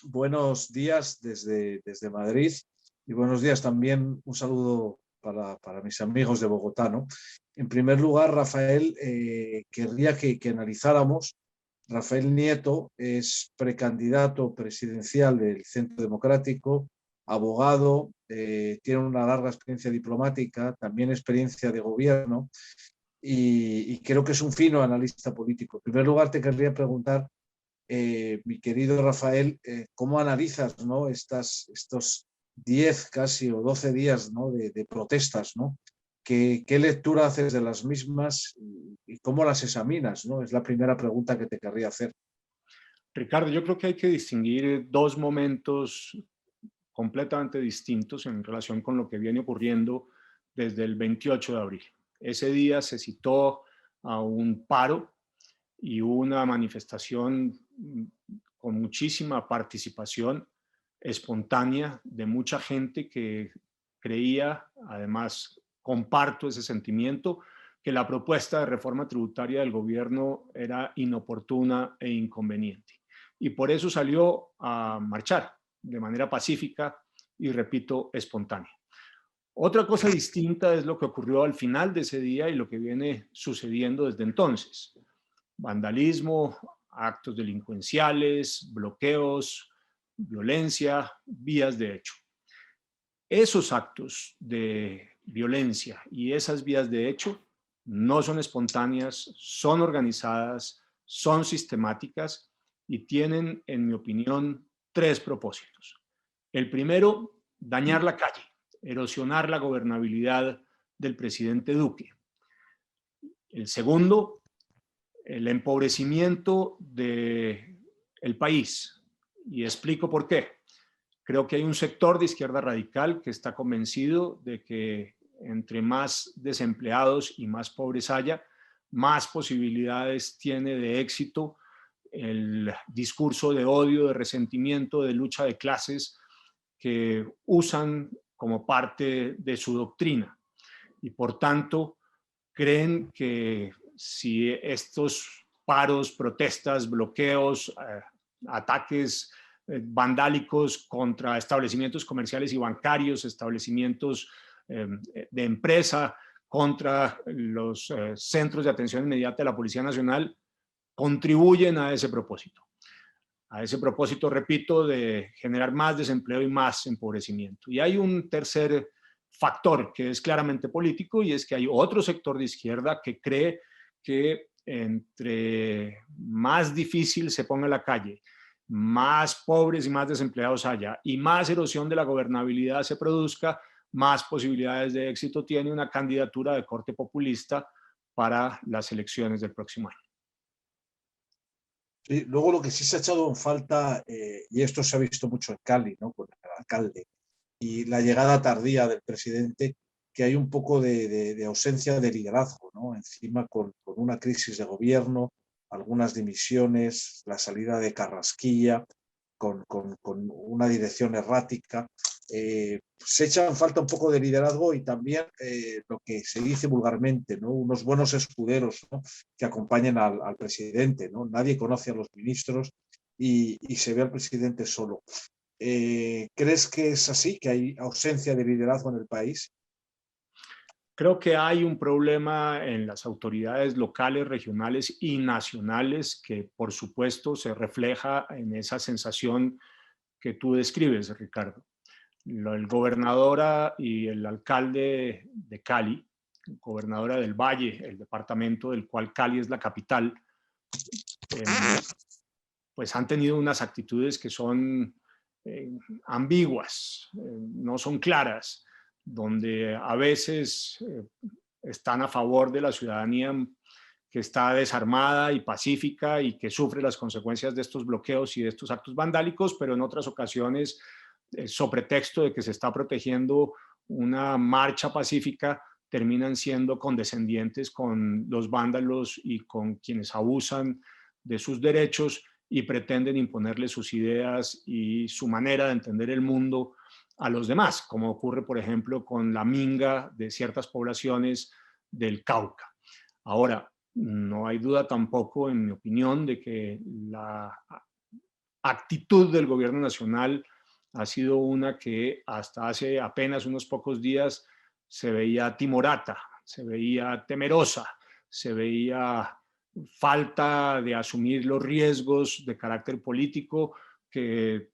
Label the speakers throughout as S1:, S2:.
S1: Buenos días desde Madrid y buenos días también. Un saludo para mis amigos de Bogotá, ¿no? En primer lugar, Rafael, querría que analizáramos. Rafael Nieto es precandidato presidencial del Centro Democrático, abogado, tiene una larga experiencia diplomática, también experiencia de gobierno y creo que es un fino analista político. En primer lugar, te querría preguntar, mi querido Rafael, ¿cómo analizas, ¿no? Estos 10 casi o 12 días, ¿no? de protestas, ¿no? ¿Qué lectura haces de las mismas y cómo las examinas, ¿no? Es la primera pregunta que te querría hacer.
S2: Ricardo, yo creo que hay que distinguir dos momentos completamente distintos en relación con lo que viene ocurriendo desde el 28 de abril. Ese día se citó a un paro y una manifestación con muchísima participación espontánea de mucha gente que creía, además comparto ese sentimiento, que la propuesta de reforma tributaria del gobierno era inoportuna e inconveniente. Y por eso salió a marchar de manera pacífica y, repito, espontánea. Otra cosa distinta es lo que ocurrió al final de ese día y lo que viene sucediendo desde entonces. Vandalismo, actos delincuenciales, bloqueos, violencia, vías de hecho. Esos actos de violencia y esas vías de hecho no son espontáneas, son organizadas, son sistemáticas y tienen, en mi opinión, tres propósitos. El primero, dañar la calle, erosionar la gobernabilidad del presidente Duque. El segundo, el empobrecimiento del país. Y explico por qué. Creo que hay un sector de izquierda radical que está convencido de que entre más desempleados y más pobres haya, más posibilidades tiene de éxito el discurso de odio, de resentimiento, de lucha de clases que usan como parte de su doctrina. Y por tanto, creen que si estos paros, protestas, bloqueos, ataques vandálicos contra establecimientos comerciales y bancarios, establecimientos de empresa, contra los centros de atención inmediata de la Policía Nacional, contribuyen a ese propósito. A ese propósito, repito, de generar más desempleo y más empobrecimiento. Y hay un tercer factor que es claramente político y es que hay otro sector de izquierda que cree que entre más difícil se ponga la calle, más pobres y más desempleados haya y más erosión de la gobernabilidad se produzca, más posibilidades de éxito tiene una candidatura de corte populista para las elecciones del próximo año.
S1: Sí, luego lo que sí se ha echado en falta, y esto se ha visto mucho en Cali, ¿no? Con el alcalde, y la llegada tardía del presidente, que hay un poco de ausencia de liderazgo, ¿no? Encima con una crisis de gobierno, algunas dimisiones, la salida de Carrasquilla, con una dirección errática. Se echa en falta un poco de liderazgo y también lo que se dice vulgarmente, ¿no? Unos buenos escuderos, ¿no? Que acompañen al presidente, ¿no? Nadie conoce a los ministros y se ve al presidente solo. ¿Crees que es así, que hay ausencia de liderazgo en el país?
S2: Creo que hay un problema en las autoridades locales, regionales y nacionales que, por supuesto, se refleja en esa sensación que tú describes, Ricardo. El gobernadora y el alcalde de Cali, gobernadora del Valle, el departamento del cual Cali es la capital, pues han tenido unas actitudes que son ambiguas, no son claras, donde a veces están a favor de la ciudadanía que está desarmada y pacífica y que sufre las consecuencias de estos bloqueos y de estos actos vandálicos, pero en otras ocasiones, sobre pretexto de que se está protegiendo una marcha pacífica, terminan siendo condescendientes con los vándalos y con quienes abusan de sus derechos y pretenden imponerle sus ideas y su manera de entender el mundo a los demás, como ocurre, por ejemplo, con la minga de ciertas poblaciones del Cauca. Ahora, no hay duda tampoco, en mi opinión, de que la actitud del gobierno nacional ha sido una que hasta hace apenas unos pocos días se veía timorata, se veía temerosa, se veía falta de asumir los riesgos de carácter político que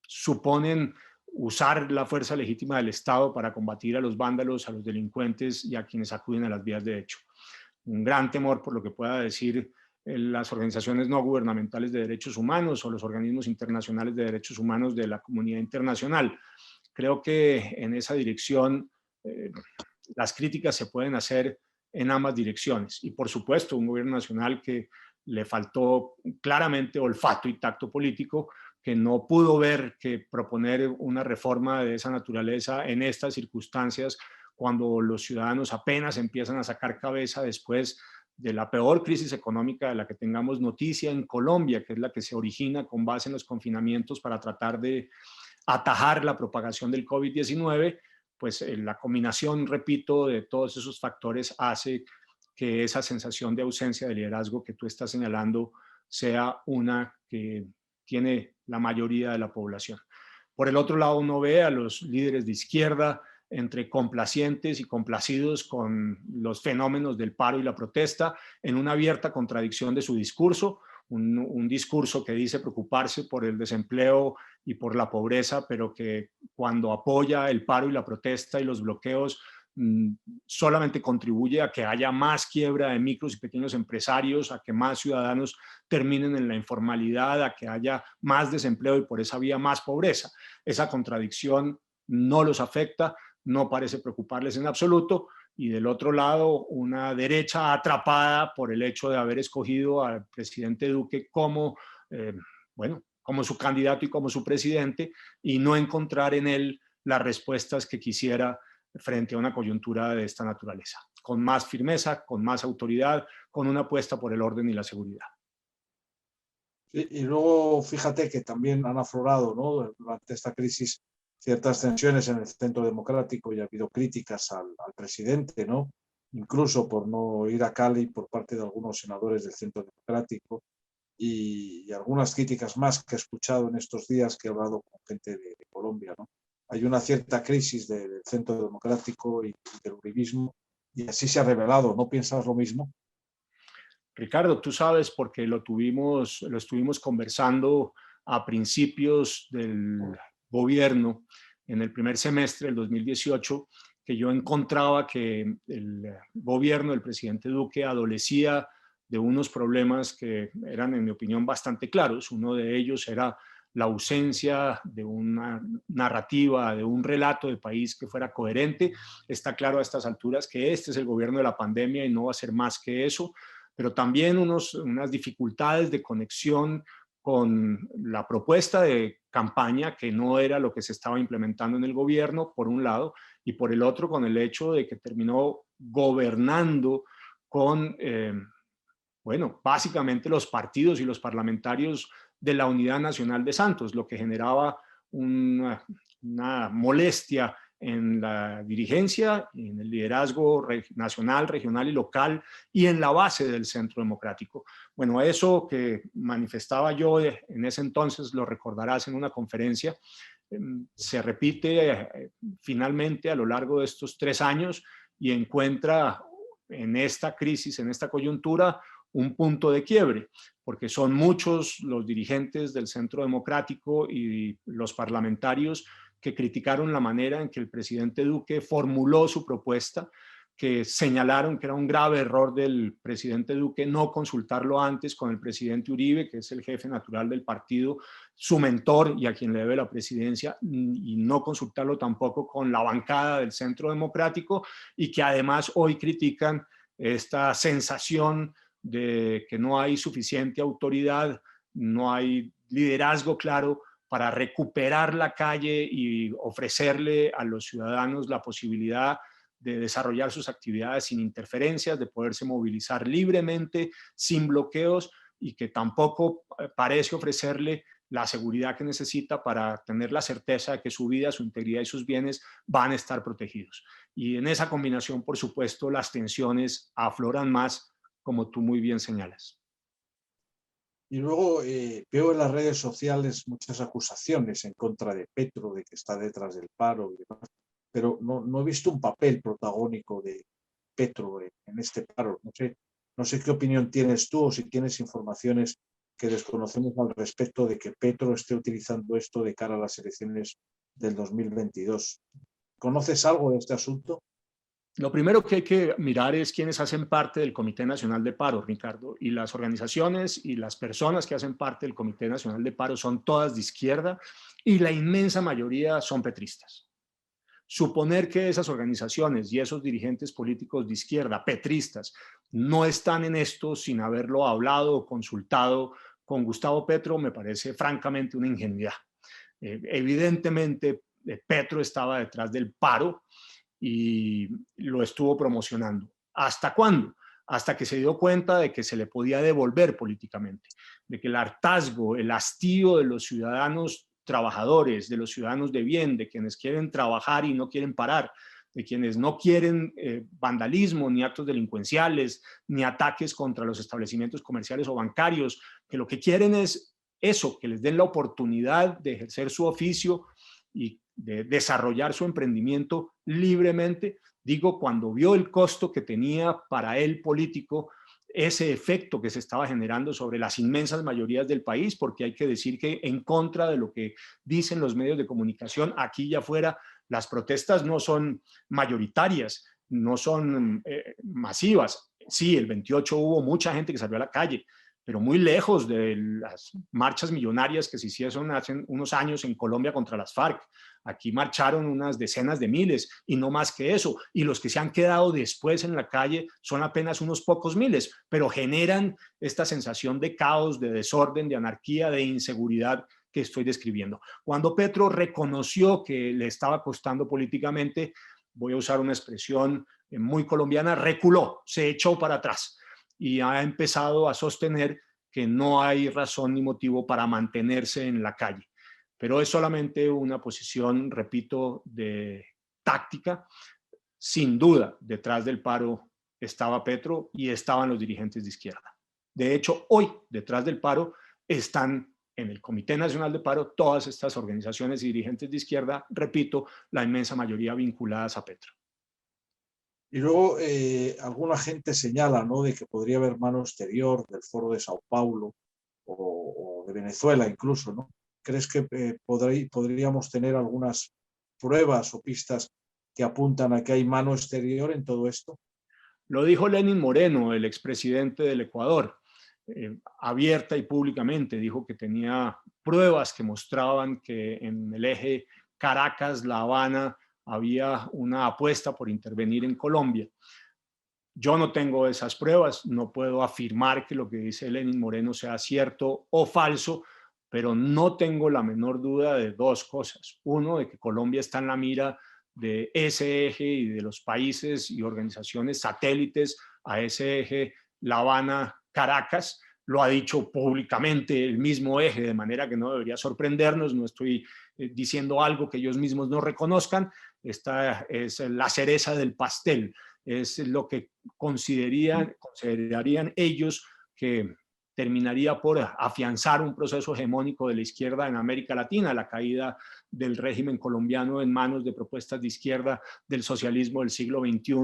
S2: suponen usar la fuerza legítima del Estado para combatir a los vándalos, a los delincuentes y a quienes acuden a las vías de hecho. Un gran temor por lo que pueda decir las organizaciones no gubernamentales de derechos humanos o los organismos internacionales de derechos humanos de la comunidad internacional. Creo que en esa dirección las críticas se pueden hacer en ambas direcciones. Y por supuesto, un gobierno nacional que le faltó claramente olfato y tacto político, que no pudo ver que proponer una reforma de esa naturaleza en estas circunstancias, cuando los ciudadanos apenas empiezan a sacar cabeza después de la peor crisis económica de la que tengamos noticia en Colombia, que es la que se origina con base en los confinamientos para tratar de atajar la propagación del COVID-19, pues la combinación, repito, de todos esos factores hace que esa sensación de ausencia de liderazgo que tú estás señalando sea una que tiene la mayoría de la población. Por el otro lado, uno ve a los líderes de izquierda entre complacientes y complacidos con los fenómenos del paro y la protesta, en una abierta contradicción de su discurso, un discurso que dice preocuparse por el desempleo y por la pobreza, pero que cuando apoya el paro y la protesta y los bloqueos solamente contribuye a que haya más quiebra de micros y pequeños empresarios, a que más ciudadanos terminen en la informalidad, a que haya más desempleo y por esa vía más pobreza. Esa contradicción no los afecta, no parece preocuparles en absoluto, y del otro lado una derecha atrapada por el hecho de haber escogido al presidente Duque como, bueno, como su candidato y como su presidente, y no encontrar en él las respuestas que quisiera frente a una coyuntura de esta naturaleza, con más firmeza, con más autoridad, con una apuesta por el orden y la seguridad.
S1: Y luego fíjate que también han aflorado, ¿no?, durante esta crisis ciertas tensiones en el centro democrático y ha habido críticas al presidente, ¿no?, incluso por no ir a Cali por parte de algunos senadores del centro democrático y algunas críticas más que he escuchado en estos días que he hablado con gente de Colombia, ¿no? Hay una cierta crisis del centro democrático y del uribismo y así se ha revelado. ¿No piensas lo mismo?
S2: Ricardo, tú sabes, porque lo estuvimos conversando a principios del gobierno, en el primer semestre del 2018, que yo encontraba que el gobierno del presidente Duque adolecía de unos problemas que eran, en mi opinión, bastante claros. Uno de ellos era la ausencia de una narrativa, de un relato de país que fuera coherente. Está claro a estas alturas que este es el gobierno de la pandemia y no va a ser más que eso, pero también unas dificultades de conexión con la propuesta de campaña, que no era lo que se estaba implementando en el gobierno, por un lado, y por el otro con el hecho de que terminó gobernando con, bueno, básicamente los partidos y los parlamentarios de la Unidad Nacional de Santos, lo que generaba una molestia en la dirigencia, en el liderazgo nacional, regional y local y en la base del centro democrático. Bueno, eso que manifestaba yo en ese entonces, lo recordarás en una conferencia, se repite finalmente a lo largo de estos 3 años y encuentra en esta crisis, en esta coyuntura, un punto de quiebre, porque son muchos los dirigentes del Centro Democrático y los parlamentarios que criticaron la manera en que el presidente Duque formuló su propuesta, que señalaron que era un grave error del presidente Duque no consultarlo antes con el presidente Uribe, que es el jefe natural del partido, su mentor y a quien le debe la presidencia, y no consultarlo tampoco con la bancada del Centro Democrático, y que además hoy critican esta sensación de que no hay suficiente autoridad, no hay liderazgo claro para recuperar la calle y ofrecerle a los ciudadanos la posibilidad de desarrollar sus actividades sin interferencias, de poderse movilizar libremente, sin bloqueos, y que tampoco parece ofrecerle la seguridad que necesita para tener la certeza de que su vida, su integridad y sus bienes van a estar protegidos. Y en esa combinación, por supuesto, las tensiones afloran más, como tú muy bien señalas.
S1: Y luego veo en las redes sociales muchas acusaciones en contra de Petro, de que está detrás del paro y demás, pero no he visto un papel protagónico de Petro en este paro. No sé qué opinión tienes tú o si tienes informaciones que desconocemos al respecto de que Petro esté utilizando esto de cara a las elecciones del 2022. ¿Conoces algo de este asunto?
S2: Lo primero que hay que mirar es quiénes hacen parte del Comité Nacional de Paro, Ricardo, y las organizaciones y las personas que hacen parte del Comité Nacional de Paro son todas de izquierda y la inmensa mayoría son petristas. Suponer que esas organizaciones y esos dirigentes políticos de izquierda, petristas, no están en esto sin haberlo hablado o consultado con Gustavo Petro me parece francamente una ingenuidad. Evidentemente, Petro estaba detrás del paro y lo estuvo promocionando. ¿Hasta cuándo? Hasta que se dio cuenta de que se le podía devolver políticamente, de que el hartazgo, el hastío de los ciudadanos trabajadores, de los ciudadanos de bien, de quienes quieren trabajar y no quieren parar, de quienes no quieren vandalismo, ni actos delincuenciales, ni ataques contra los establecimientos comerciales o bancarios, que lo que quieren es eso, que les den la oportunidad de ejercer su oficio y de desarrollar su emprendimiento libremente. Digo, cuando vio el costo que tenía para él político ese efecto que se estaba generando sobre las inmensas mayorías del país, porque hay que decir que en contra de lo que dicen los medios de comunicación, aquí y afuera, las protestas no son mayoritarias, no son masivas. Sí, el 28 hubo mucha gente que salió a la calle, pero muy lejos de las marchas millonarias que se hicieron hace unos años en Colombia contra las FARC. Aquí marcharon unas decenas de miles y no más que eso. Y los que se han quedado después en la calle son apenas unos pocos miles, pero generan esta sensación de caos, de desorden, de anarquía, de inseguridad que estoy describiendo. Cuando Petro reconoció que le estaba costando políticamente, voy a usar una expresión muy colombiana, reculó, se echó para atrás y ha empezado a sostener que no hay razón ni motivo para mantenerse en la calle. Pero es solamente una posición, repito, de táctica. Sin duda, detrás del paro estaba Petro y estaban los dirigentes de izquierda. De hecho, hoy, detrás del paro, están en el Comité Nacional de Paro todas estas organizaciones y dirigentes de izquierda, repito, la inmensa mayoría vinculadas a Petro.
S1: Y luego alguna gente señala, ¿no?, de que podría haber mano exterior del Foro de Sao Paulo o de Venezuela incluso, ¿no? ¿Crees que podríamos tener algunas pruebas o pistas que apuntan a que hay mano exterior en todo esto?
S2: Lo dijo Lenín Moreno, el expresidente del Ecuador, abierta y públicamente. Dijo que tenía pruebas que mostraban que en el eje Caracas-La Habana había una apuesta por intervenir en Colombia. Yo no tengo esas pruebas, no puedo afirmar que lo que dice Lenín Moreno sea cierto o falso, pero no tengo la menor duda de dos cosas. Uno, de que Colombia está en la mira de ese eje y de los países y organizaciones satélites a ese eje La Habana-Caracas. Lo ha dicho públicamente el mismo eje, de manera que no debería sorprendernos. No estoy diciendo algo que ellos mismos no reconozcan. Esta es la cereza del pastel. Es lo que considerarían ellos que terminaría por afianzar un proceso hegemónico de la izquierda en América Latina, la caída del régimen colombiano en manos de propuestas de izquierda del socialismo del siglo XXI,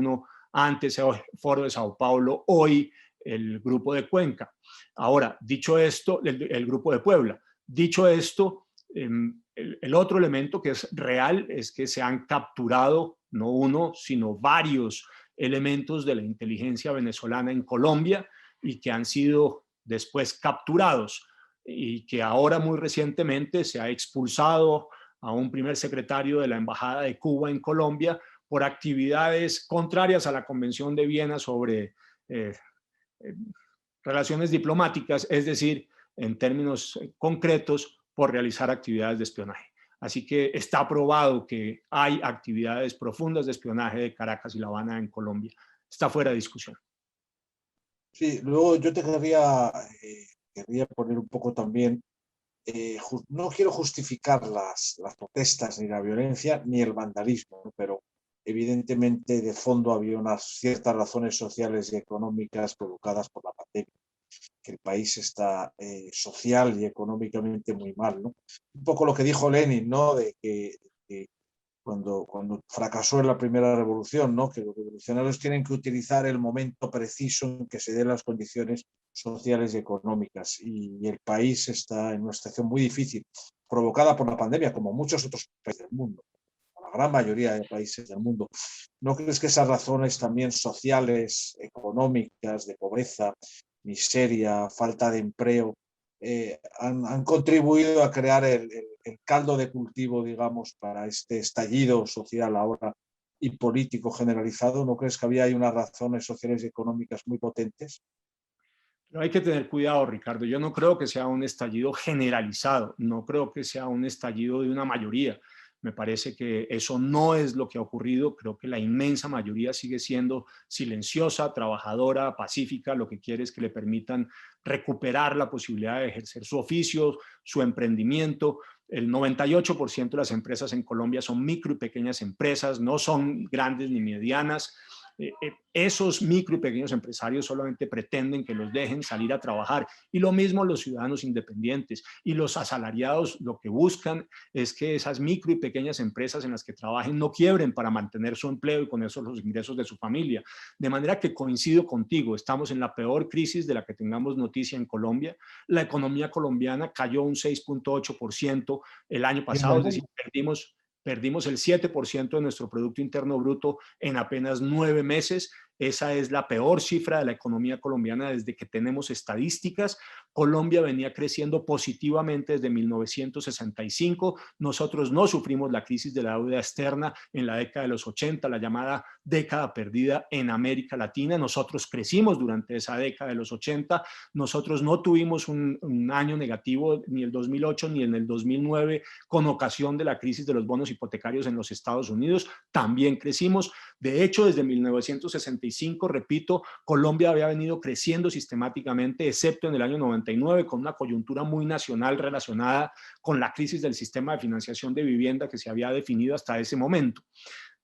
S2: antes el Foro de Sao Paulo, hoy el Grupo de Cuenca. Ahora, dicho esto, el Grupo de Puebla. Dicho esto, el otro elemento que es real es que se han capturado no uno, sino varios elementos de la inteligencia venezolana en Colombia y que han sido después capturados y que ahora muy recientemente se ha expulsado a un primer secretario de la Embajada de Cuba en Colombia por actividades contrarias a la Convención de Viena sobre relaciones diplomáticas, es decir, en términos concretos, por realizar actividades de espionaje. Así que está probado que hay actividades profundas de espionaje de Caracas y La Habana en Colombia. Está fuera de discusión.
S1: Sí, luego yo te querría poner un poco también, no quiero justificar las protestas, ni la violencia, ni el vandalismo, ¿no? Pero evidentemente de fondo había unas ciertas razones sociales y económicas provocadas por la pandemia. que el país está social y económicamente muy mal, ¿no? Un poco lo que dijo Lenin, ¿no? De que cuando fracasó en la primera revolución, ¿no? Que los revolucionarios tienen que utilizar el momento preciso en que se den las condiciones sociales y económicas. Y el país está en una situación muy difícil, provocada por la pandemia, como muchos otros países del mundo, la gran mayoría de países del mundo. ¿No crees que esas razones también sociales, económicas, de pobreza, miseria, falta de empleo, han contribuido a crear el caldo de cultivo, digamos, para este estallido social ahora y político generalizado? ¿No crees que había ahí unas razones sociales y económicas muy potentes?
S2: Pero hay que tener cuidado, Ricardo. Yo no creo que sea un estallido generalizado, no creo que sea un estallido de una mayoría. Me parece que eso no es lo que ha ocurrido. Creo que la inmensa mayoría sigue siendo silenciosa, trabajadora, pacífica. Lo que quiere es que le permitan recuperar la posibilidad de ejercer su oficio, su emprendimiento. El 98% de las empresas en Colombia son micro y pequeñas empresas, no son grandes ni medianas. Esos micro y pequeños empresarios solamente pretenden que los dejen salir a trabajar, y lo mismo los ciudadanos independientes y los asalariados. Lo que buscan es que esas micro y pequeñas empresas en las que trabajen no quiebren para mantener su empleo y con eso los ingresos de su familia. De manera que coincido contigo, estamos en la peor crisis de la que tengamos noticia en Colombia. La economía colombiana cayó un 6.8% el año pasado, es decir, perdimos el 7% de nuestro Producto Interno Bruto en apenas 9 meses. Esa es la peor cifra de la economía colombiana desde que tenemos estadísticas. Colombia venía creciendo positivamente desde 1965. Nosotros no sufrimos la crisis de la deuda externa en la década de los 80, la llamada década perdida en América Latina. Nosotros crecimos durante esa década de los 80. Nosotros no tuvimos un año negativo ni el 2008 ni en el 2009 con ocasión de la crisis de los bonos hipotecarios en los Estados Unidos. También crecimos. De hecho, desde 1965, repito, Colombia había venido creciendo sistemáticamente, excepto en el año 99, con una coyuntura muy nacional relacionada con la crisis del sistema de financiación de vivienda que se había definido hasta ese momento.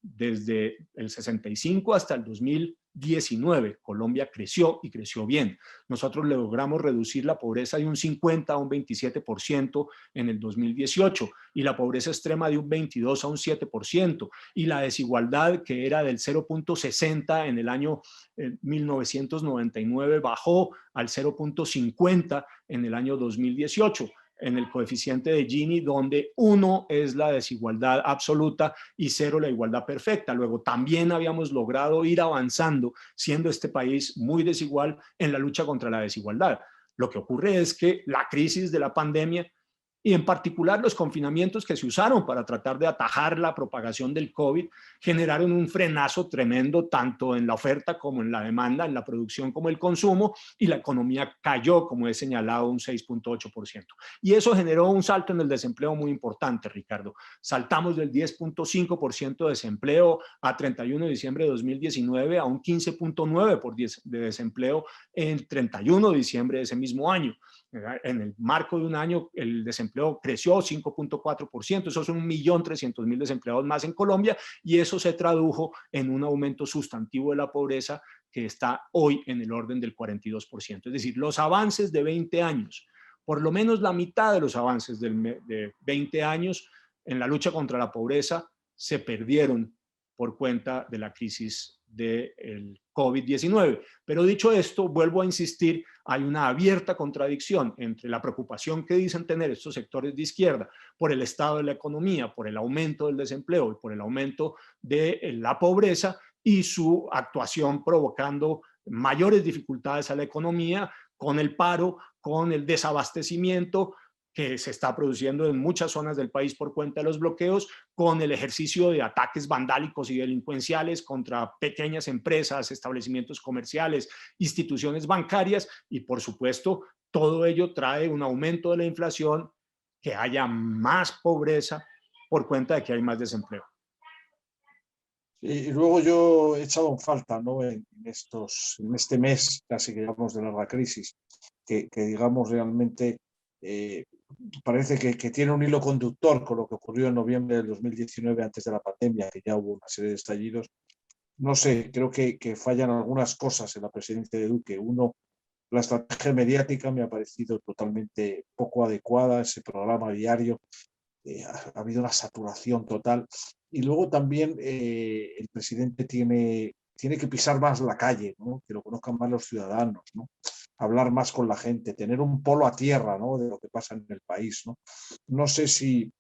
S2: Desde el 65 hasta el 2019, Colombia creció y creció bien. Nosotros logramos reducir la pobreza de un 50 a un 27% en el 2018 y la pobreza extrema de un 22 a un 7%, y la desigualdad, que era del 0.60 en el año 1999, bajó al 0.50 en el año 2018 en el coeficiente de Gini, donde 1 es la desigualdad absoluta y 0 la igualdad perfecta. Luego también habíamos logrado ir avanzando, siendo este país muy desigual, en la lucha contra la desigualdad. Lo que ocurre es que la crisis de la pandemia, y en particular los confinamientos que se usaron para tratar de atajar la propagación del COVID, generaron un frenazo tremendo tanto en la oferta como en la demanda, en la producción como el consumo, y la economía cayó, como he señalado, un 6.8%. Y eso generó un salto en el desempleo muy importante, Ricardo. Saltamos del 10.5% de desempleo a 31 de diciembre de 2019 a un 15.9% de desempleo en 31 de diciembre de ese mismo año. En el marco de un año, el desempleo creció 5.4%. Eso son 1.300.000 desempleados más en Colombia, y eso se tradujo en un aumento sustantivo de la pobreza que está hoy en el orden del 42%. Es decir, los avances de 20 años, por lo menos la mitad de los avances de 20 años en la lucha contra la pobreza, se perdieron por cuenta de la crisis del COVID-19. Pero dicho esto, vuelvo a insistir, hay una abierta contradicción entre la preocupación que dicen tener estos sectores de izquierda por el estado de la economía, por el aumento del desempleo y por el aumento de la pobreza, y su actuación provocando mayores dificultades a la economía con el paro, con el desabastecimiento que se está produciendo en muchas zonas del país por cuenta de los bloqueos, con el ejercicio de ataques vandálicos y delincuenciales contra pequeñas empresas, establecimientos comerciales, instituciones bancarias, y por supuesto todo ello trae un aumento de la inflación, que haya más pobreza por cuenta de que hay más desempleo.
S1: Y luego yo he echado en falta, ¿no? En este mes casi que llevamos de la crisis, que digamos realmente eh, parece que tiene un hilo conductor con lo que ocurrió en noviembre del 2019, antes de la pandemia, que ya hubo una serie de estallidos. No sé, creo que fallan algunas cosas en la presidencia de Duque. Uno, La estrategia mediática me ha parecido totalmente poco adecuada, ese programa diario. Ha habido una saturación total. Y luego también el presidente tiene que pisar más la calle, ¿no? Que lo conozcan más los ciudadanos, ¿no? Hablar más con la gente, tener un polo a tierra, ¿no? De lo que pasa en el país, ¿no? No sé si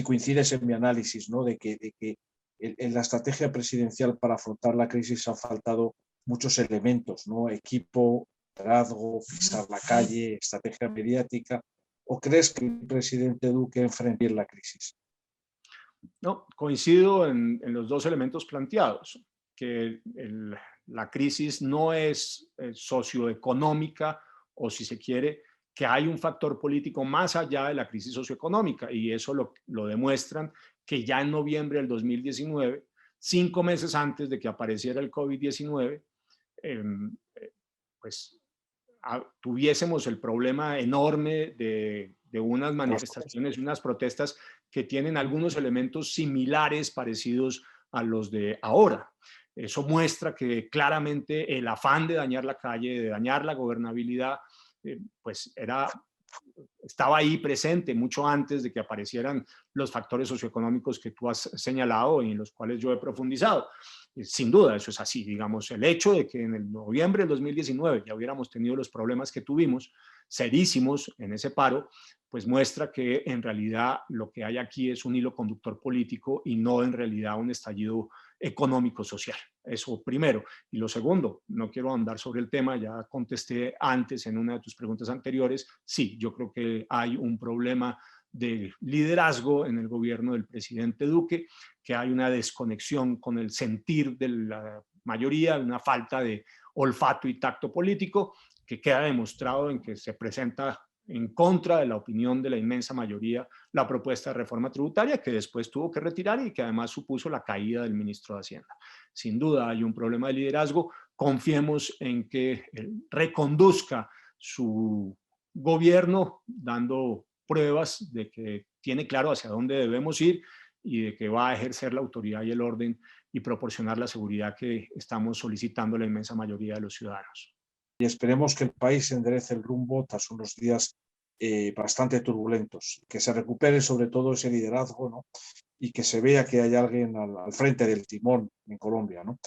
S1: coincides en mi análisis, ¿no? De que en la estrategia presidencial para afrontar la crisis han faltado muchos elementos, ¿no? Equipo, liderazgo, pisar la calle, estrategia mediática. ¿O crees que el presidente Duque enfrenta bien la crisis?
S2: No, coincido en los dos elementos planteados, que la crisis no es socioeconómica, o si se quiere, que hay un factor político más allá de la crisis socioeconómica, y eso lo demuestran que ya en noviembre del 2019, 5 meses antes de que apareciera el COVID-19, eh, pues tuviésemos el problema enorme de unas manifestaciones y unas protestas que tienen algunos elementos similares, parecidos a los de ahora. Eso muestra que claramente el afán de dañar la calle, de dañar la gobernabilidad, pues estaba ahí presente mucho antes de que aparecieran los factores socioeconómicos que tú has señalado y en los cuales yo he profundizado. Sin duda, eso es así. Digamos, el hecho de que en el noviembre del 2019 ya hubiéramos tenido los problemas que tuvimos, serísimos en ese paro, pues muestra que en realidad lo que hay aquí es un hilo conductor político y no en realidad un estallido económico-social. Eso primero. Y lo segundo, no quiero ahondar sobre el tema, ya contesté antes en una de tus preguntas anteriores. Sí, yo creo que hay un problema de liderazgo en el gobierno del presidente Duque, que hay una desconexión con el sentir de la mayoría, una falta de olfato y tacto político, que queda demostrado en que se presenta en contra de la opinión de la inmensa mayoría la propuesta de reforma tributaria, que después tuvo que retirar y que además supuso la caída del ministro de Hacienda. Sin duda hay un problema de liderazgo. Confiemos en que reconduzca su gobierno dando pruebas de que tiene claro hacia dónde debemos ir y de que va a ejercer la autoridad y el orden y proporcionar la seguridad que estamos solicitando la inmensa mayoría de los ciudadanos.
S1: Y esperemos que el país enderece el rumbo tras unos días bastante turbulentos, que se recupere sobre todo ese liderazgo, ¿no? Y que se vea que hay alguien al frente del timón en Colombia, ¿no?